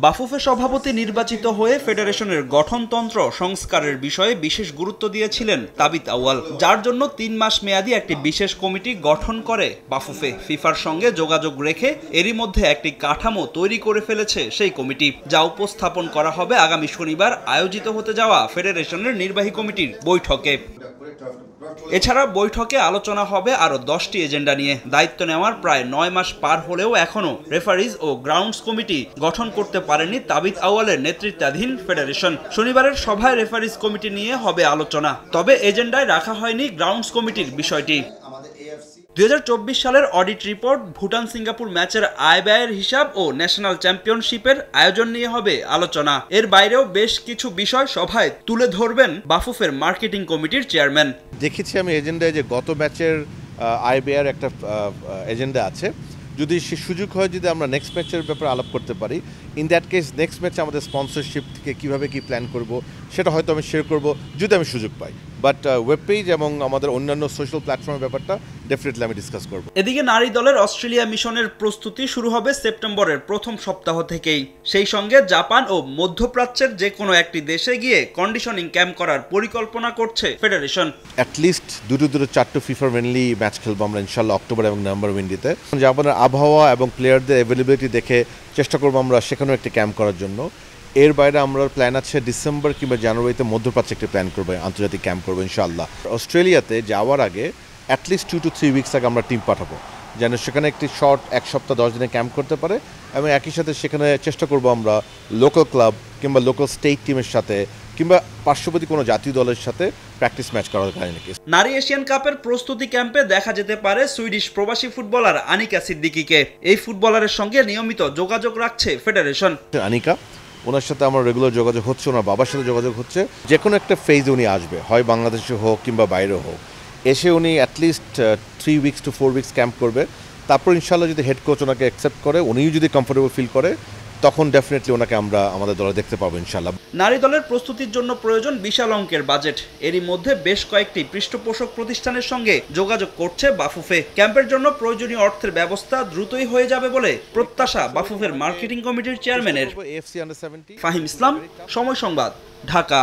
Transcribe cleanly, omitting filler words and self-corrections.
বাফুফে সভাপতি নির্বাচিত হয়ে ফেডারেশনের গঠনতন্ত্র সংস্কারের বিষয়ে বিশেষ গুরুত্ব দিয়েছিলেন তাবিত আউয়াল, যার জন্য ৩ মাস মেয়াদী একটি বিশেষ কমিটি গঠন করে বাফুফে। ফিফার সঙ্গে যোগাযোগ রেখে এরই মধ্যে একটি কাঠামো তৈরি করে ফেলেছে সেই কমিটি, যা উপস্থাপন করা হবে আগামী শনিবার আয়োজিত হতে যাওয়া ফেডারেশনের নির্বাহী কমিটির বৈঠকে। এছাড়া বৈঠকে আলোচনা হবে আরও 10টি এজেন্ডা নিয়ে। দায়িত্ব নেওয়ার প্রায় 9 মাস পার হলেও এখনও রেফারিজ ও গ্রাউন্ডস কমিটি গঠন করতে পারেনি তাবিত আউয়ালের নেতৃত্বাধীন ফেডারেশন। শনিবারের সভায় রেফারিজ কমিটি নিয়ে হবে আলোচনা, তবে এজেন্ডায় রাখা হয়নি গ্রাউন্ডস কমিটির বিষয়টি। 2024 সালের অডিট রিপোর্ট, ভুটান সিঙ্গাপুর ম্যাচের আয় ব্যয়ের হিসাব ও ন্যাশনাল চ্যাম্পিয়নশিপের আয়োজন নিয়ে হবে আলোচনা। এর বাইরেও বেশ কিছু বিষয় সভায় তুলে ধরবেন বাফুফের মার্কেটিং কমিটির চেয়ারম্যান। দেখেছি আমি এজেন্ডায় যে গত ম্যাচের আয় ব্যয়ের একটা এজেন্ডা আছে। যদি সে সুযোগ হয়, যদি আমরা নেক্সট ম্যাচের ব্যাপারে আলাপ করতে পারি, ইন দ্যাট কেস নেক্সট ম্যাচে আমাদের স্পন্সরশিপ থেকে কীভাবে কী প্ল্যান করব সেটা হয়তো আমি শেয়ার করব যদি আমি সুযোগ পাই। বাট ওয়েব পেজ এবং আমাদের অন্যান্য সোশ্যাল প্ল্যাটফর্মের ব্যাপারটা ডেফিনেটলি আমি ডিসকাস করব। এদিকে নারী দলের অস্ট্রেলিয়া মিশনের প্রস্তুতি শুরু হবে সেপ্টেম্বরের প্রথম সপ্তাহ থেকেই। সেই সঙ্গে জাপান ও মধ্যপ্রাচ্যের যে কোনো একটি দেশে গিয়ে কন্ডিশনিং ক্যাম্প করার পরিকল্পনা করছে federation. At least 2-4টা FIFA friendly match খেলবো আমরা ইনশাল্লাহ অক্টোবর এবং নভেম্বর উইন্ডিতে। জাপানের আবহাওয়া এবং প্লেয়ারদের অ্যাভেলেবিলিটি দেখে চেষ্টা করবো আমরা সেখানেও একটি ক্যাম্প করার জন্য। এর বাইরে আমরা প্ল্যান আছে ডিসেম্বর কিংবা জানুয়ারিতে মধ্যপ্রাচ্যে একটি প্ল্যান করবো, আন্তর্জাতিক ক্যাম্প করবো ইনশাআল্লাহ। অস্ট্রেলিয়াতে যাওয়ার আগে অ্যাটলিস্ট 2 to 3 উইকস আগে আমরা টিম পাঠাবো, যেন সেখানে একটি শর্ট 1 সপ্তাহ 10 দিনে ক্যাম্প করতে পারে। এবং একই সাথে সেখানে চেষ্টা করবো আমরা লোকাল ক্লাব কিংবা লোকাল স্টেট টিমের সাথে কিংবা পার্শ্ববর্তী কোনো জাতীয় দলের সাথে প্র্যাকটিস ম্যাচ করার কারণে। নারী এশিয়ান কাপের প্রস্তুতি ক্যাম্পে দেখা যেতে পারে সুইডিশ প্রবাসী ফুটবলার আনিকা সিদ্দিকীকে। এই ফুটবলারের সঙ্গে নিয়মিত যোগাযোগ রাখছে ফেডারেশন। আনিকা, ওনার সাথে আমার রেগুলার যোগাযোগ হচ্ছে, ওনার বাবার সাথে যোগাযোগ হচ্ছে। যে কোনো একটা ফেজে উনি আসবে, হয় বাংলাদেশে হোক কিংবা বাইরে হোক, এসে উনি at least 3 weeks to 4 weeks camp করবে। তারপর ইনশাল্লাহ যদি হেড কোচ ওনাকে অ্যাকসেপ্ট করে, উনিও যদি কমফোর্টেবল ফিল করে, তখন ডেফিনেটলি ওনাকে আমরা আমাদের দলে দেখতে পাবো ইনশাল্লাহ। নারী দলের প্রস্তুতির জন্য প্রয়োজন বিশাল অঙ্কের বাজেট। এরই মধ্যে বেশ কয়েকটি পৃষ্ঠপোষক প্রতিষ্ঠানের সঙ্গে যোগাযোগ করছে বাফুফে। ক্যাম্পের জন্য প্রয়োজনীয় অর্থের ব্যবস্থা দ্রুতই হয়ে যাবে বলে প্রত্যাশা বাফুফের মার্কেটিং কমিটির চেয়ারম্যানের। ফাহিম ইসলাম, সময় সংবাদ, ঢাকা।